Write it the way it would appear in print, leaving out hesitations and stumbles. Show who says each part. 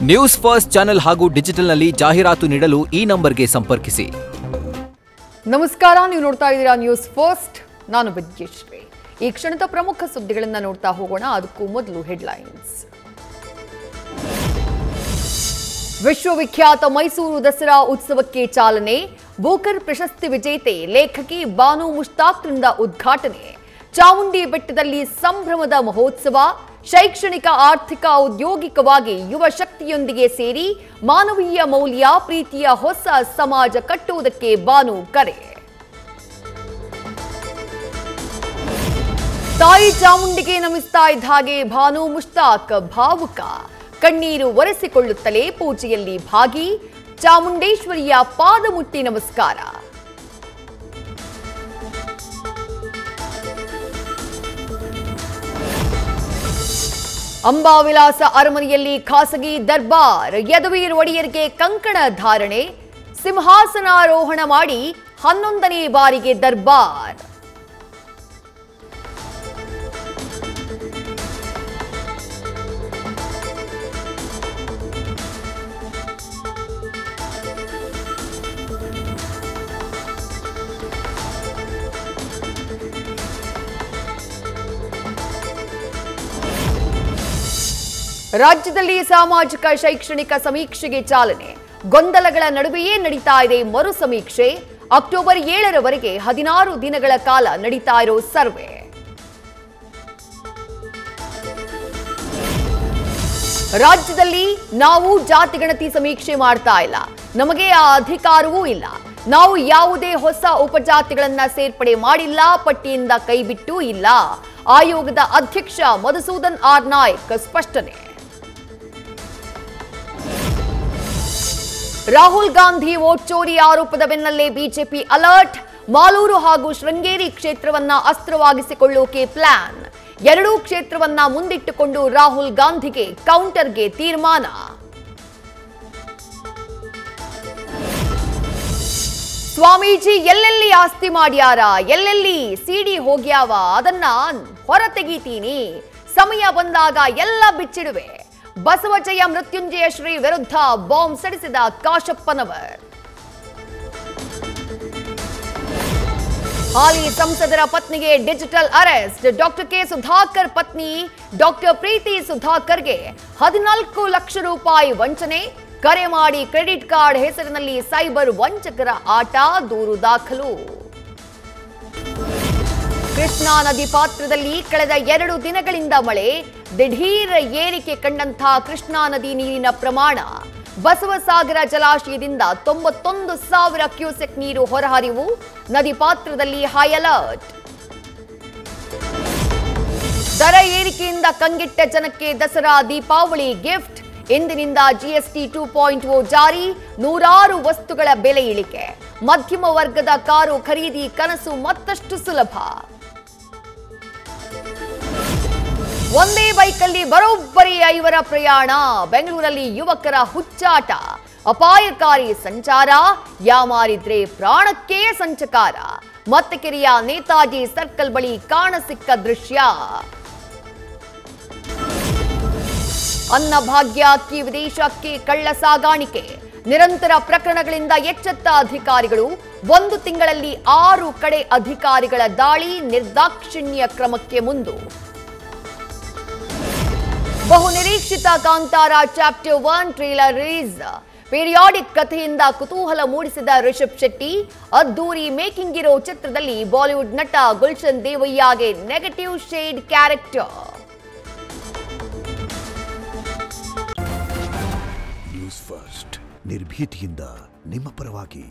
Speaker 1: News first channel ಹಾಗೂ ಡಿಜಿಟಲ್ನಲ್ಲಿ ಜಾಹೀರಾತು ನೀಡಲು ಈ ನಂಬರ್ಗೆ ಸಂಪರ್ಕಿಸಿ.
Speaker 2: ನಮಸ್ಕಾರ, ನೀವು ನೋಡ್ತಾ ಇದ್ದೀರಾ ನ್ಯೂಸ್ ಫಸ್ಟ್. ನಾನು ವಿದ್ಯಶ್ರೀ. ಈ ಕ್ಷಣದ ಪ್ರಮುಖ ಸುದ್ದಿಗಳನ್ನು ನೋಡ್ತಾ ಹೋಗೋಣ. ಅದಕ್ಕೂ ಮೊದಲು ಹೆಡ್ಲೈನ್ಸ್. ವಿಶ್ವವಿಖ್ಯಾತ ಮೈಸೂರು ದಸರಾ ಉತ್ಸವಕ್ಕೆ ಚಾಲನೆ. ಬೂಕರ್ ಪ್ರಶಸ್ತಿ ವಿಜೇತೆ ಲೇಖಕಿ ಬಾನು ಮುಷ್ತಾಕ್ರಿಂದ ಉದ್ಘಾಟನೆ. ಚಾಮುಂಡಿ ಬೆಟ್ಟದಲ್ಲಿ ಸಂಭ್ರಮದ ಮಹೋತ್ಸವ. ಶೈಕ್ಷಣಿಕ, ಆರ್ಥಿಕ, ಔದ್ಯೋಗಿಕವಾಗಿ ಯುವ ಶಕ್ತಿಯೊಂದಿಗೆ ಸೇರಿ ಮಾನವೀಯ ಮೌಲ್ಯ, ಪ್ರೀತಿಯ ಹೊಸ ಸಮಾಜ ಕಟ್ಟುವುದಕ್ಕೆ ಬಾನು ಕರೆ. ತಾಯಿ ಚಾಮುಂಡಿಗೆ ನಮಿಸ್ತಾ ಇದ್ದ ಹಾಗೆ ಬಾನು ಮುಷ್ತಾಕ್ ಭಾವುಕ. ಕಣ್ಣೀರು ಒರೆಸಿಕೊಳ್ಳುತ್ತಲೇ ಪೂಜೆಯಲ್ಲಿ ಭಾಗಿ. ಚಾಮುಂಡೇಶ್ವರಿಯ ಪಾದ ಮುಟ್ಟಿ ನಮಸ್ಕಾರ. ಅಂಬಾವಿಲಾಸ ಅರಮನೆಯಲ್ಲಿ ಖಾಸಗಿ ದರ್ಬಾರ್. ಯದುವೀರ್ ಒಡೆಯರ್ಗೆ ಕಂಕಣ ಧಾರಣೆ. ಸಿಂಹಾಸನಾರೋಹಣ ಮಾಡಿ 11ನೇ ಬಾರಿಗೆ ದರ್ಬಾರ್. ರಾಜ್ಯದಲ್ಲಿ ಸಾಮಾಜಿಕ ಶೈಕ್ಷಣಿಕ ಸಮೀಕ್ಷೆಗೆ ಚಾಲನೆ. ಗೊಂದಲಗಳ ನಡುವೆಯೇ ನಡೀತಾ ಇದೆ ಮರು ಸಮೀಕ್ಷೆ. ಅಕ್ಟೋಬರ್ 7ರವರೆಗೆ 16 ದಿನಗಳ ಕಾಲ ನಡೀತಾ ಇರೋ ಸರ್ವೆ. ರಾಜ್ಯದಲ್ಲಿ ನಾವು ಜಾತಿಗಣತಿ ಸಮೀಕ್ಷೆ ಮಾಡ್ತಾ ಇಲ್ಲ, ನಮಗೆ ಆ ಅಧಿಕಾರವೂ ಇಲ್ಲ. ನಾವು ಯಾವುದೇ ಹೊಸ ಉಪಜಾತಿಗಳನ್ನ ಸೇರ್ಪಡೆ ಮಾಡಿಲ್ಲ, ಪಟ್ಟಿಯಿಂದ ಕೈಬಿಟ್ಟೂ ಇಲ್ಲ. ಆಯೋಗದ ಅಧ್ಯಕ್ಷ ಮಧುಸೂದನ್ ಆರ್ ನಾಯ್ಕ್ ಸ್ಪಷ್ಟನೆ. ರಾಹುಲ್ ಗಾಂಧಿ ವೋಟ್ ಚೋರಿ ಆರೋಪದ ಬೆನ್ನಲ್ಲೇ ಬಿಜೆಪಿ ಅಲರ್ಟ್. ಮಾಲೂರು ಹಾಗೂ ಶೃಂಗೇರಿ ಕ್ಷೇತ್ರವನ್ನ ಅಸ್ತ್ರವಾಗಿಸಿಕೊಳ್ಳೋಕೆ ಪ್ಲಾನ್. ಎರಡೂ ಕ್ಷೇತ್ರವನ್ನ ಮುಂದಿಟ್ಟುಕೊಂಡು ರಾಹುಲ್ ಗಾಂಧಿಗೆ ಕೌಂಟರ್ಗೆ ತೀರ್ಮಾನ. ಸ್ವಾಮೀಜಿ ಎಲ್ಲೆಲ್ಲಿ ಆಸ್ತಿ ಮಾಡ್ಯಾರ, ಎಲ್ಲೆಲ್ಲಿ ಸಿಡಿ ಹೋಗ್ಯಾವ, ಅದನ್ನ ಹೊರತೆಗೀತೀನಿ. ಸಮಯ ಬಂದಾಗ ಎಲ್ಲ ಬಿಚ್ಚಿಡುವೆ. ಬಸವಜಯ ಮೃತ್ಯುಂಜಯ ಶ್ರೀ ವಿರುದ್ಧ ಬಾಂಬ್ ಸಿಡಿಸಿದ ಕಾಶಪ್ಪನವರ್. ಹಾಲಿ ಸಂಸದರ ಪತ್ನಿಗೆ digital arrest. Doctor K Sudhakar ಪತ್ನಿ ಡಾಕ್ಟರ್ ಪ್ರೀತಿ ಸುಧಾಕರ್ಗೆ 14 ಲಕ್ಷ ರೂಪಾಯಿ ವಂಚನೆ. ಕರೆ ಮಾಡಿ ಕ್ರೆಡಿಟ್ ಕಾರ್ಡ್ ಹೆಸರಿನಲ್ಲಿ ಸೈಬರ್ ವಂಚಕರ ಆಟ. ದೂರು ದಾಖಲು. ಕೃಷ್ಣಾ ನದಿ ಪಾತ್ರದಲ್ಲಿ ಕಳೆದ 2 ದಿನಗಳಿಂದ ಮಳೆ. ದಿಢೀರ್ ಏರಿಕೆ ಕಂಡಂಥ ಕೃಷ್ಣಾ ನದಿ ನೀರಿನ ಪ್ರಮಾಣ. ಬಸವಸಾಗರ ಜಲಾಶಯದಿಂದ 91,000 ಕ್ಯೂಸೆಕ್ ನೀರು ಹೊರಹರಿವು. ನದಿ ಪಾತ್ರದಲ್ಲಿ ಹೈ ಅಲರ್ಟ್. ದರ ಏರಿಕೆಯಿಂದ ಕಂಗೆಟ್ಟ ಜನಕ್ಕೆ ದಸರಾ ದೀಪಾವಳಿ ಗಿಫ್ಟ್. ಇಂದಿನಿಂದ GST 2.0 ಜಾರಿ. ನೂರಾರು ವಸ್ತುಗಳ ಬೆಲೆ ಇಳಿಕೆ. ಮಧ್ಯಮ ವರ್ಗದ ಕಾರು ಖರೀದಿ ಕನಸು ಮತ್ತಷ್ಟು ಸುಲಭ. ಒಂದೇ ಬೈಕಲ್ಲಿ ಬರೋಬ್ಬರಿ 5 ಪ್ರಯಾಣ. ಬೆಂಗಳೂರಲ್ಲಿ ಯುವಕರ ಹುಚ್ಚಾಟ. ಅಪಾಯಕಾರಿ ಸಂಚಾರ. ಯಾಮಾರಿದ್ರೆ ಪ್ರಾಣಕ್ಕೆ ಸಂಚಕಾರ. ಮತ್ತಕೆರೆಯ ನೇತಾಜಿ ಸರ್ಕಲ್ ಬಳಿ ಕಾಣಸಿಕ್ಕ ದೃಶ್ಯ. ಅನ್ನಭಾಗ್ಯ ಅಕ್ಕಿ ವಿದೇಶಕ್ಕೆ ಕಳ್ಳ ಸಾಗಾಣಿಕೆ. ನಿರಂತರ ಪ್ರಕರಣಗಳಿಂದ ಎಚ್ಚೆತ್ತ ಅಧಿಕಾರಿಗಳು. 1 ತಿಂಗಳಲ್ಲಿ 6 ಕಡೆ ಅಧಿಕಾರಿಗಳ ದಾಳಿ. ನಿರ್ದಾಕ್ಷಿಣ್ಯ ಕ್ರಮಕ್ಕೆ ಮುಂದು. ಬಹು ನಿರೀಕ್ಷಿತ Kantara chapter 1 trailer release. Periodic ಕಥೆಯಿಂದ ಕುತೂಹಲ ಮೂಡಿಸಿದ ರಿಷಬ್ ಶೆಟ್ಟಿ. ಅದ್ದೂರಿ ಮೇಕಿಂಗ್ ಇರೋ ಚಿತ್ರದಲ್ಲಿ ಬಾಲಿವುಡ್ ನಟ ಗುಲ್ಶನ್ ದೇವಯ್ಯಗೆ negative shade character.
Speaker 3: News first, ನಿರ್ಭೀತಿಯಿಂದ ನಿಮ್ಮ ಪರವಾಗಿ.